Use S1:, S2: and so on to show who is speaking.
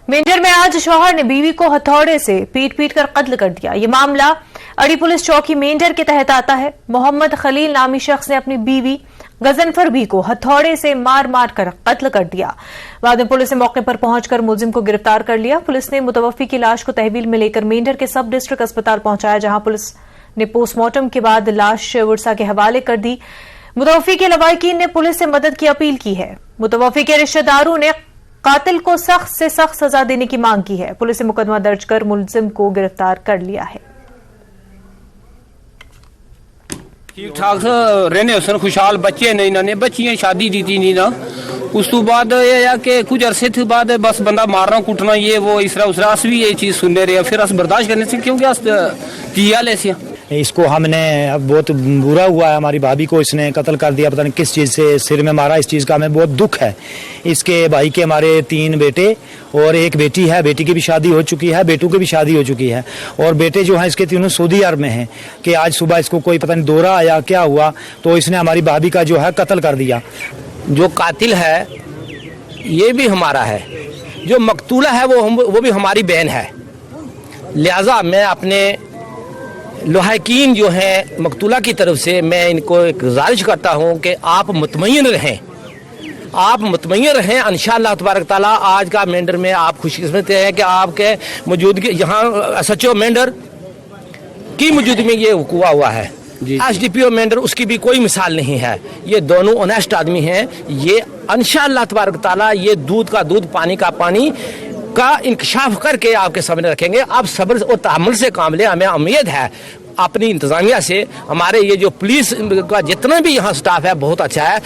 S1: मेंढर में आज शौहर ने बीवी को हथौड़े से पीट पीट कर कत्ल कर दिया। ये मामला अड़ी पुलिस चौकी मेंढर के तहत आता है। मोहम्मद खलील नामी शख्स ने अपनी बीवी गजनफर भी को हथौड़े से मार मार कर कत्ल कर दिया। बाद में पुलिस ने मौके पर पहुंचकर मुलजिम को गिरफ्तार कर लिया। पुलिस ने मुतवफ्फी की लाश को तहवील में लेकर मेंढर के सब डिस्ट्रिक्ट अस्पताल पहुंचाया, जहां पुलिस ने पोस्टमार्टम के बाद लाश वर्सा के हवाले कर दी। मुतवफ्फी के लवाहिकीन ने पुलिस से मदद की अपील की है। मुतवफ्फी के रिश्तेदारों ने कातिल को सख्त से सख्त सजा देने की मांग की है। पुलिस ने मुकदमा दर्ज कर मुलजिम को गिरफ्तार कर लिया है।
S2: ठीक ठाक रहने सन, खुशहाल बच्चे नहीं ना, बच्चियां शादी दी थी नहीं ना। उस तो बाद ये है कि कुछ अरसे के बाद बस बंदा मारना कुटना ये वो इसरा उसरा अस भी ये चीज सुनने रहे, फिर अस बर्दाश्त करने से क्योंकि अस किया ले
S3: इसको हमने अब बहुत बुरा हुआ है। हमारी भाभी को इसने कत्ल कर दिया, पता नहीं किस चीज़ से सिर में मारा। इस चीज़ का हमें बहुत दुख है। इसके भाई के हमारे 3 बेटे और एक बेटी है। बेटी की भी शादी हो चुकी है, बेटू की भी शादी हो चुकी है। और बेटे जो हैं इसके तीनों सऊदी अरब में हैं कि आज सुबह इसको कोई पता नहीं दौरा आया क्या हुआ तो इसने हमारी भाभी का जो है कत्ल कर दिया।
S4: जो कातिल है ये भी हमारा है, जो मकतूला है वो भी हमारी बहन है। लिहाजा मैं अपने लवाहिकीन जो हैं मकतूला की तरफ से मैं इनको एक गुजारिश करता हूं कि आप मुतमईन रहें, आप मुतमईन रहें। इंशाअल्लाह तबारक ताला आज का मेंढर में आप खुशकिस्मत हैं कि आपके मौजूदगी यहाँ SHO मेंढर की मौजूदगी में ये हुआ है। SDPO मेंढर उसकी भी कोई मिसाल नहीं है। ये दोनों ऑनेस्ट आदमी हैं। ये इंशाअल्लाह तबारक ताला ये दूध का दूध पानी का पानी का इंकशाफ करके आपके सामने रखेंगे। आप सब्र और तहम्मुल से काम लें। हमें उम्मीद है अपनी इंतजामिया से, हमारे ये जो पुलिस का जितना भी यहाँ स्टाफ है बहुत अच्छा है।